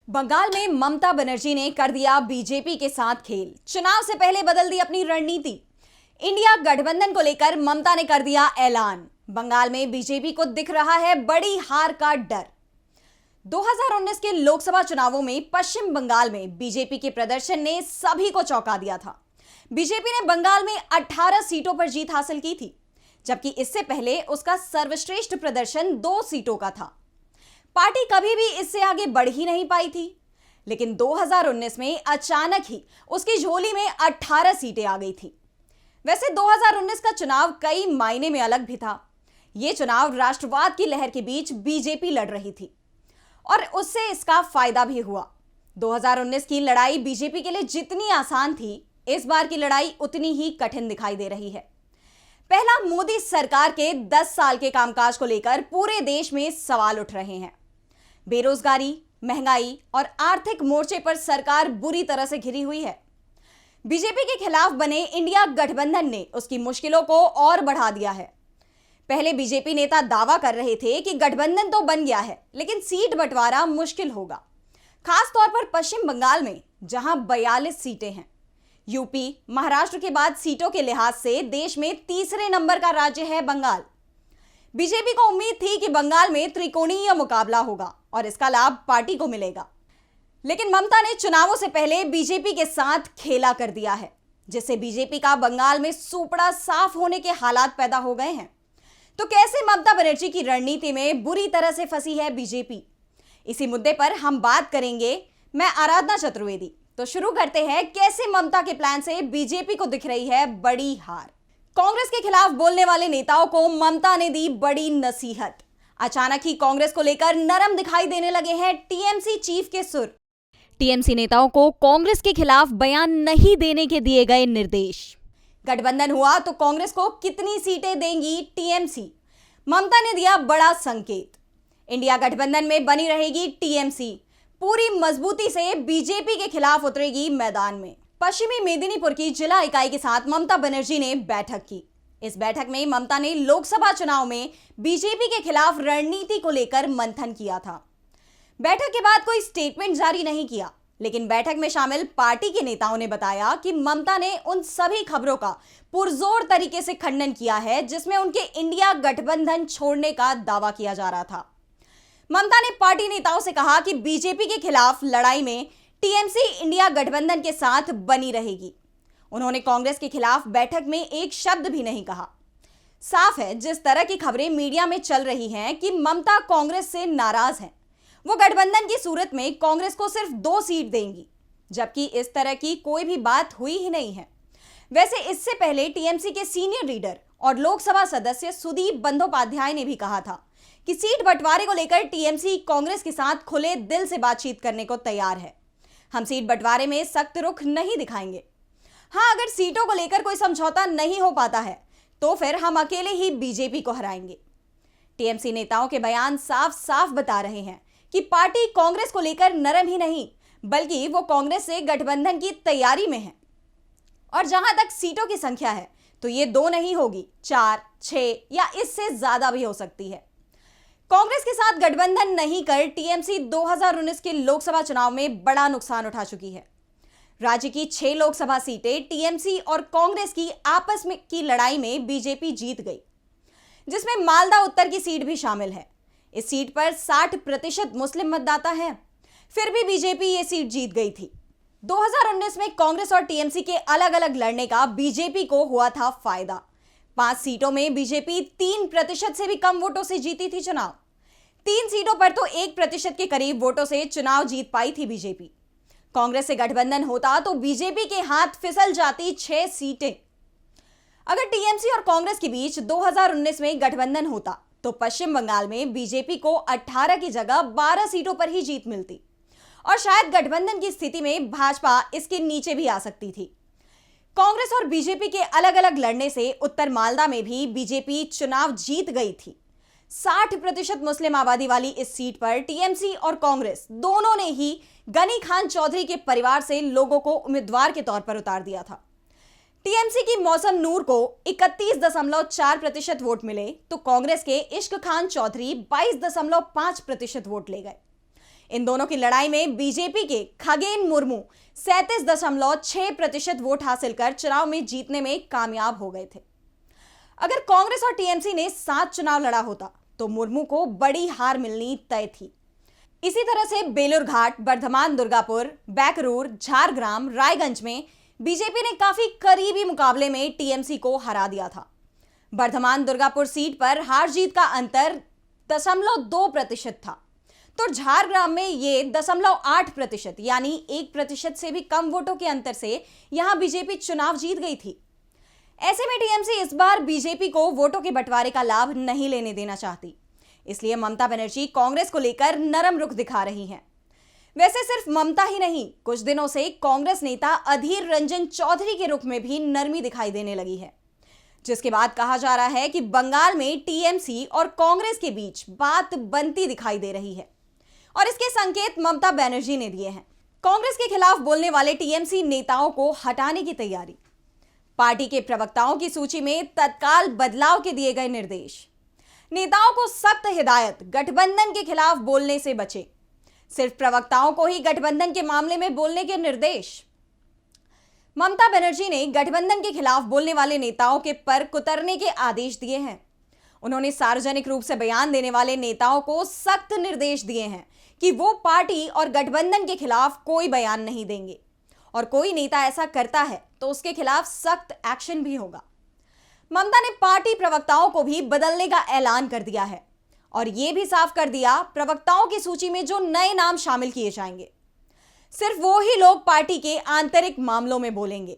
बंगाल में ममता बनर्जी ने कर दिया बीजेपी के साथ खेल। चुनाव से पहले बदल दी अपनी रणनीति। इंडिया गठबंधन को लेकर ममता ने कर दिया ऐलान। बंगाल में बीजेपी को दिख रहा है बड़ी हार का डर। 2019 के लोकसभा चुनावों में पश्चिम बंगाल में बीजेपी के प्रदर्शन ने सभी को चौंका दिया था। बीजेपी ने बंगाल में 18 सीटों पर जीत हासिल की थी, जबकि इससे पहले उसका सर्वश्रेष्ठ प्रदर्शन 2 सीटों का था। पार्टी कभी भी इससे आगे बढ़ ही नहीं पाई थी, लेकिन 2019 में अचानक ही उसकी झोली में 18 सीटें आ गई थी। वैसे 2019 का चुनाव कई मायने में अलग भी था। यह चुनाव राष्ट्रवाद की लहर के बीच बीजेपी लड़ रही थी और उससे इसका फायदा भी हुआ। 2019 की लड़ाई बीजेपी के लिए जितनी आसान थी, इस बार की लड़ाई उतनी ही कठिन दिखाई दे रही है। पहला, मोदी सरकार के 10 साल के कामकाज को लेकर पूरे देश में सवाल उठ रहे हैं। बेरोजगारी, महंगाई और आर्थिक मोर्चे पर सरकार बुरी तरह से घिरी हुई है। बीजेपी के खिलाफ बने इंडिया गठबंधन ने उसकी मुश्किलों को और बढ़ा दिया है। पहले बीजेपी नेता दावा कर रहे थे कि गठबंधन तो बन गया है, लेकिन सीट बंटवारा मुश्किल होगा, खास तौर पर पश्चिम बंगाल में, जहां 42 सीटें हैं। यूपी, महाराष्ट्र के बाद सीटों के लिहाज से देश में तीसरे नंबर का राज्य है बंगाल। बीजेपी को उम्मीद थी कि बंगाल में त्रिकोणीय मुकाबला होगा और इसका लाभ पार्टी को मिलेगा, लेकिन ममता ने चुनावों से पहले बीजेपी के साथ खेला कर दिया है, जिससे बीजेपी का बंगाल में सूपड़ा साफ होने के हालात पैदा हो गए हैं। तो कैसे ममता बनर्जी की रणनीति में बुरी तरह से फंसी है बीजेपी, इसी मुद्दे पर हम बात करेंगे। मैं आराधना चतुर्वेदी। तो शुरू करते हैं, कैसे ममता के प्लान से बीजेपी को दिख रही है बड़ी हार। कांग्रेस के खिलाफ बोलने वाले नेताओं को ममता ने दी बड़ी नसीहत। अचानक ही कांग्रेस को लेकर नरम दिखाई देने लगे हैं टीएमसी चीफ के सुर। टीएमसी नेताओं को कांग्रेस के खिलाफ बयान नहीं देने के दिए गए निर्देश। गठबंधन हुआ तो कांग्रेस को कितनी सीटें देंगी टीएमसी? ममता ने दिया बड़ा संकेत। इंडिया गठबंधन में बनी रहेगी टीएमसी, पूरी मजबूती से बीजेपी के खिलाफ उतरेगी मैदान में। पश्चिमी मेदिनीपुर की जिला इकाई के साथ ममता बनर्जी ने बैठक की। इस बैठक में ममता ने लोकसभा चुनाव में बीजेपी के खिलाफ रणनीति को लेकर मंथन किया था। बैठक के बाद कोई स्टेटमेंट जारी नहीं किया, लेकिन बैठक में शामिल पार्टी के नेताओं ने बताया कि ममता ने उन सभी खबरों का पुरजोर तरीके से खंडन किया है जिसमें उनके इंडिया गठबंधन छोड़ने का दावा किया जा रहा था। ममता ने पार्टी नेताओं से कहा कि बीजेपी के खिलाफ लड़ाई में टीएमसी इंडिया गठबंधन के साथ बनी रहेगी। उन्होंने कांग्रेस के खिलाफ बैठक में एक शब्द भी नहीं कहा। साफ है, जिस तरह की खबरें मीडिया में चल रही हैं कि ममता कांग्रेस से नाराज हैं, वो गठबंधन की सूरत में कांग्रेस को सिर्फ 2 सीट देंगी, जबकि इस तरह की कोई भी बात हुई ही नहीं है। वैसे इससे पहले टीएमसी के सीनियर लीडर और लोकसभा सदस्य सुदीप बंदोपाध्याय ने भी कहा था कि सीट बंटवारे को लेकर टीएमसी कांग्रेस के साथ खुले दिल से बातचीत करने को तैयार है। हम सीट बंटवारे में सख्त रुख नहीं दिखाएंगे। हाँ, अगर सीटों को लेकर कोई समझौता नहीं हो पाता है तो फिर हम अकेले ही बीजेपी को हराएंगे। टीएमसी नेताओं के बयान साफ साफ बता रहे हैं कि पार्टी कांग्रेस को लेकर नरम ही नहीं, बल्कि वो कांग्रेस से गठबंधन की तैयारी में है। और जहां तक सीटों की संख्या है तो ये 2 नहीं होगी, 4, 6 या इससे ज्यादा भी हो सकती है। कांग्रेस के साथ गठबंधन नहीं कर टीएमसी 2019 के लोकसभा चुनाव में बड़ा नुकसान उठा चुकी है। राज्य की 6 लोकसभा सीटें टीएमसी और कांग्रेस की आपस में की लड़ाई में बीजेपी जीत गई, जिसमें मालदा उत्तर की सीट भी शामिल है। इस सीट पर 60% मुस्लिम मतदाता हैं, फिर भी बीजेपी ये सीट जीत गई थी। 2019 में कांग्रेस और टीएमसी के अलग अलग लड़ने का बीजेपी को हुआ था फायदा। 5 सीटों में बीजेपी 3% से भी कम वोटों से जीती थी चुनाव। 3 सीटों पर तो 1% के करीब वोटों से चुनाव जीत पाई थी बीजेपी। कांग्रेस से गठबंधन होता तो बीजेपी के हाथ फिसल जाती 6 सीटें। अगर टीएमसी और कांग्रेस के बीच 2019 में गठबंधन होता तो पश्चिम बंगाल में बीजेपी को 18 की जगह 12 सीटों पर ही जीत मिलती और शायद गठबंधन की स्थिति में भाजपा इसके नीचे भी आ सकती थी। कांग्रेस और बीजेपी के अलग अलग लड़ने से उत्तर मालदा में भी बीजेपी चुनाव जीत गई थी। 60% मुस्लिम आबादी वाली इस सीट पर टीएमसी और कांग्रेस दोनों ने ही गनी खान चौधरी के परिवार से लोगों को उम्मीदवार के तौर पर उतार दिया था। टीएमसी की मौसम नूर को 31.4% वोट मिले तो कांग्रेस के इश्क खान चौधरी 22.5% वोट ले गए। इन दोनों की लड़ाई में बीजेपी के खगेन मुर्मू 37.6% वोट हासिल कर चुनाव में जीतने में कामयाब हो गए थे। अगर कांग्रेस और टीएमसी ने 7 चुनाव लड़ा होता तो मुर्मू को बड़ी हार मिलनी तय थी। इसी तरह से बेलूर घाट, बर्धमान दुर्गापुर, बैकरूर, झारग्राम, रायगंज में बीजेपी ने काफी करीबी मुकाबले में टीएमसी को हरा दिया था। बर्धमान दुर्गापुर सीट पर हार जीत का अंतर 0.2% था, तो झारग्राम में ये 0.8% यानी 1% से भी कम वोटों के अंतर से यहां बीजेपी चुनाव जीत गई थी। ऐसे में टीएमसी इस बार बीजेपी को वोटों के बंटवारे का लाभ नहीं लेने देना चाहती, इसलिए ममता बनर्जी कांग्रेस को लेकर नरम रुख दिखा रही हैं। वैसे सिर्फ ममता ही नहीं, कुछ दिनों से कांग्रेस नेता अधीर रंजन चौधरी के रुख में भी नरमी दिखाई देने लगी है, जिसके बाद कहा जा रहा है कि बंगाल में टीएमसी और कांग्रेस के बीच बात बनती दिखाई दे रही है और इसके संकेत ममता बनर्जी ने दिए हैं। कांग्रेस के खिलाफ बोलने वाले टीएमसी नेताओं को हटाने की तैयारी, पार्टी के प्रवक्ताओं की सूची में तत्काल बदलाव के दिए गए निर्देश, नेताओं को सख्त हिदायत गठबंधन के खिलाफ बोलने से बचे, सिर्फ प्रवक्ताओं को ही गठबंधन के मामले में बोलने के निर्देश। ममता बनर्जी ने गठबंधन के खिलाफ बोलने वाले नेताओं के पर कुतरने के आदेश दिए हैं। उन्होंने सार्वजनिक रूप से बयान देने वाले नेताओं को सख्त निर्देश दिए हैं कि वो पार्टी और गठबंधन के खिलाफ कोई बयान नहीं देंगे और कोई नेता ऐसा करता है तो उसके खिलाफ सख्त एक्शन भी होगा। ममता ने पार्टी प्रवक्ताओं को भी बदलने का ऐलान कर दिया है और यह भी साफ कर दिया प्रवक्ताओं की सूची में जो नए नाम शामिल किए जाएंगे, सिर्फ वो ही लोग पार्टी के आंतरिक मामलों में बोलेंगे।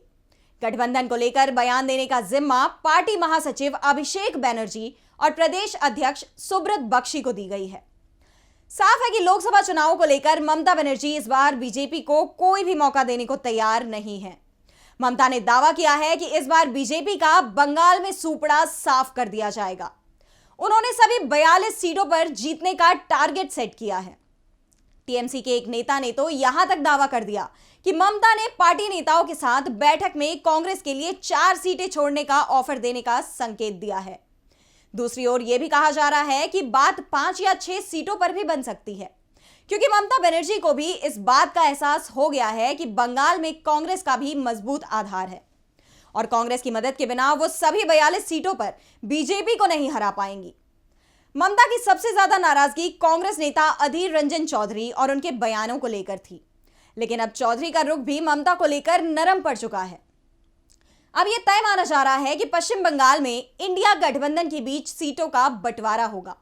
गठबंधन को लेकर बयान देने का जिम्मा पार्टी महासचिव अभिषेक बनर्जी और प्रदेश अध्यक्ष सुब्रत बख्शी को दी गई है। साफ है कि लोकसभा चुनावों को लेकर ममता बनर्जी इस बार बीजेपी को कोई भी मौका देने को तैयार नहीं है। ममता ने दावा किया है कि इस बार बीजेपी का बंगाल में सूपड़ा साफ कर दिया जाएगा। उन्होंने सभी 42 सीटों पर जीतने का टारगेट सेट किया है। टीएमसी के एक नेता ने तो यहां तक दावा कर दिया कि ममता ने पार्टी नेताओं के साथ बैठक में कांग्रेस के लिए 4 सीटें छोड़ने का ऑफर देने का संकेत दिया है। दूसरी ओर यह भी कहा जा रहा है कि बात 5 या 6 सीटों पर भी बन सकती है, क्योंकि ममता बनर्जी को भी इस बात का एहसास हो गया है कि बंगाल में कांग्रेस का भी मजबूत आधार है और कांग्रेस की मदद के बिना वो सभी 42 सीटों पर बीजेपी को नहीं हरा पाएंगी। ममता की सबसे ज्यादा नाराजगी कांग्रेस नेता अधीर रंजन चौधरी और उनके बयानों को लेकर थी, लेकिन अब चौधरी का रुख भी ममता को लेकर नरम पड़ चुका है। अब यह तय माना जा रहा है कि पश्चिम बंगाल में इंडिया गठबंधन के बीच सीटों का बंटवारा होगा।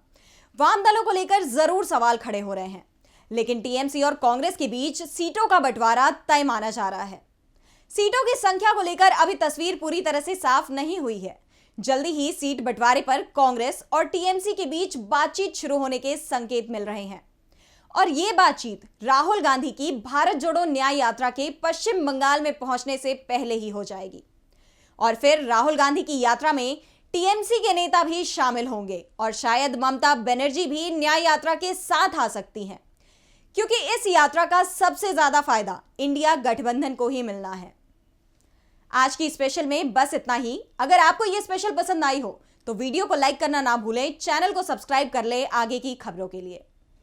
वाम दलों को लेकर जरूर सवाल खड़े हो रहे हैं, लेकिन टीएमसी और कांग्रेस के बीच सीटों का बंटवारा तय माना जा रहा है। सीटों की संख्या को लेकर अभी तस्वीर पूरी तरह से साफ नहीं हुई है। जल्दी ही सीट बंटवारे पर कांग्रेस और टीएमसी के बीच बातचीत शुरू होने के संकेत मिल रहे हैं और ये बातचीत राहुल गांधी की भारत जोड़ो न्याय यात्रा के पश्चिम बंगाल में पहुंचने से पहले ही हो जाएगी और फिर राहुल गांधी की यात्रा में टीएमसी के नेता भी शामिल होंगे और शायद ममता बनर्जी भी न्याय यात्रा के साथ आ सकती हैं, क्योंकि इस यात्रा का सबसे ज्यादा फायदा इंडिया गठबंधन को ही मिलना है। आज की स्पेशल में बस इतना ही। अगर आपको यह स्पेशल पसंद आई हो तो वीडियो को लाइक करना ना भूलें, चैनल को सब्सक्राइब कर ले आगे की खबरों के लिए।